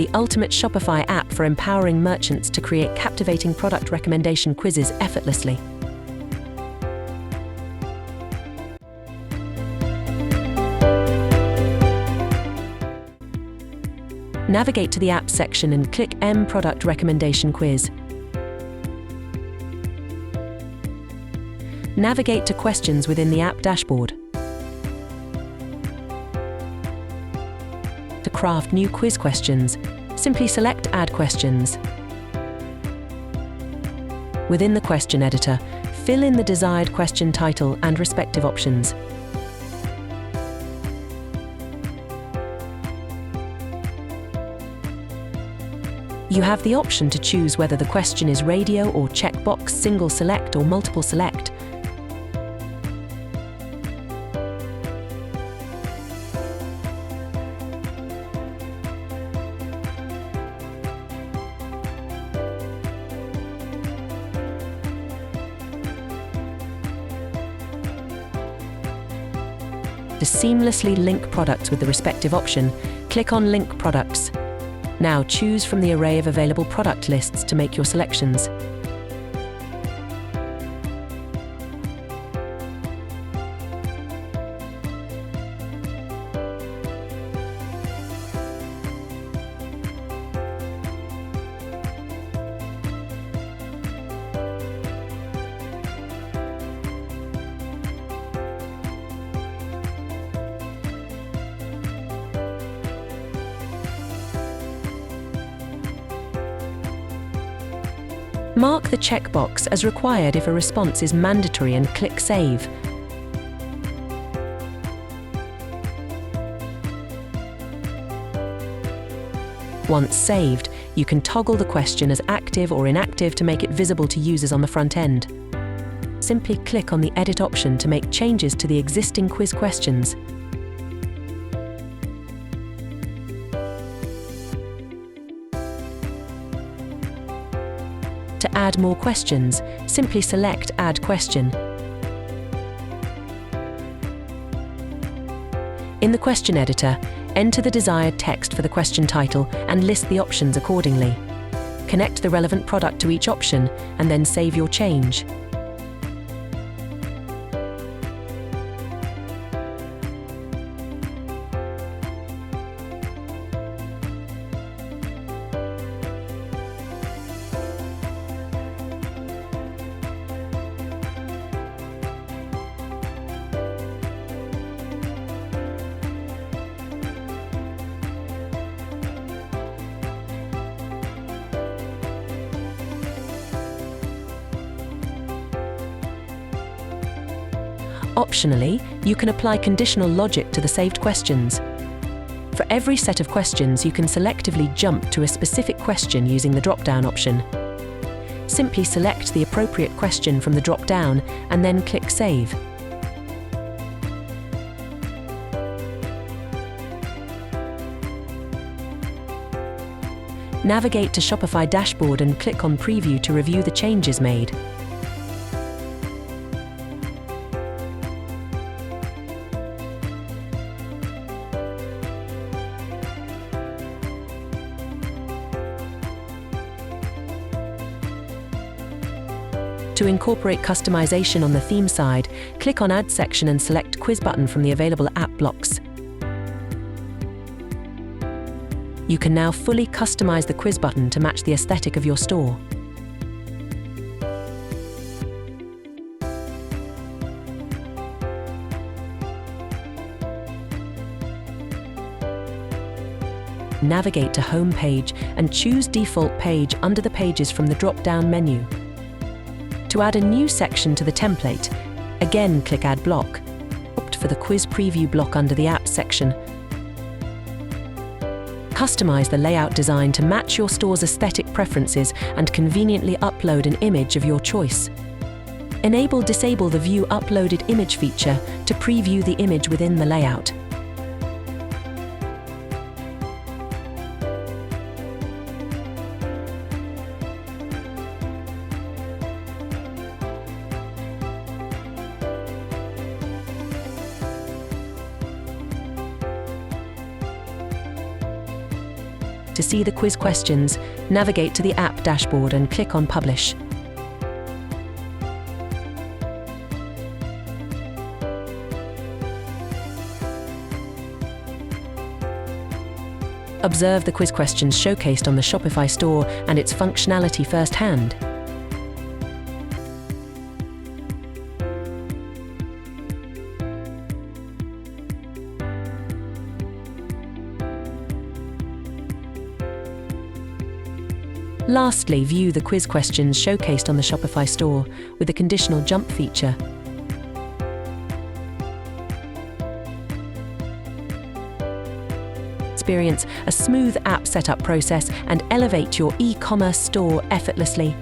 the ultimate Shopify app for empowering merchants to create captivating product recommendation quizzes effortlessly. Navigate to the App section and click M Product Recommendation Quiz. Navigate to Questions within the app dashboard. To craft new quiz questions, simply select Add Questions. Within the question editor, fill in the desired question title and respective options. You have the option to choose whether the question is radio or checkbox, single select or multiple select. To seamlessly link products with the respective option, click on Link Products. Now choose from the array of available product lists to make your selections. Mark the checkbox as required if a response is mandatory and click Save. Once saved, you can toggle the question as active or inactive to make it visible to users on the front end. Simply click on the Edit option to make changes to the existing quiz questions. To add more questions, simply select Add Question. In the question editor, enter the desired text for the question title and list the options accordingly. Connect the relevant product to each option and then save your change. Optionally, you can apply conditional logic to the saved questions. For every set of questions, you can selectively jump to a specific question using the drop-down option. Simply select the appropriate question from the drop-down and then click Save. Navigate to Shopify dashboard and click on Preview to review the changes made. To incorporate customization on the theme side, click on Add section and select Quiz button from the available app blocks. You can now fully customize the quiz button to match the aesthetic of your store. Navigate to Home Page and choose Default Page under the pages from the drop-down menu. To add a new section to the template, again click Add Block. Opt for the Quiz Preview block under the Apps section. Customize the layout design to match your store's aesthetic preferences and conveniently upload an image of your choice. Disable the View Uploaded Image feature to preview the image within the layout. To see the quiz questions, navigate to the app dashboard and click on Publish. Observe the quiz questions showcased on the Shopify store and its functionality firsthand. Lastly, view the quiz questions showcased on the Shopify store with the conditional jump feature. Experience a smooth app setup process and elevate your e-commerce store effortlessly.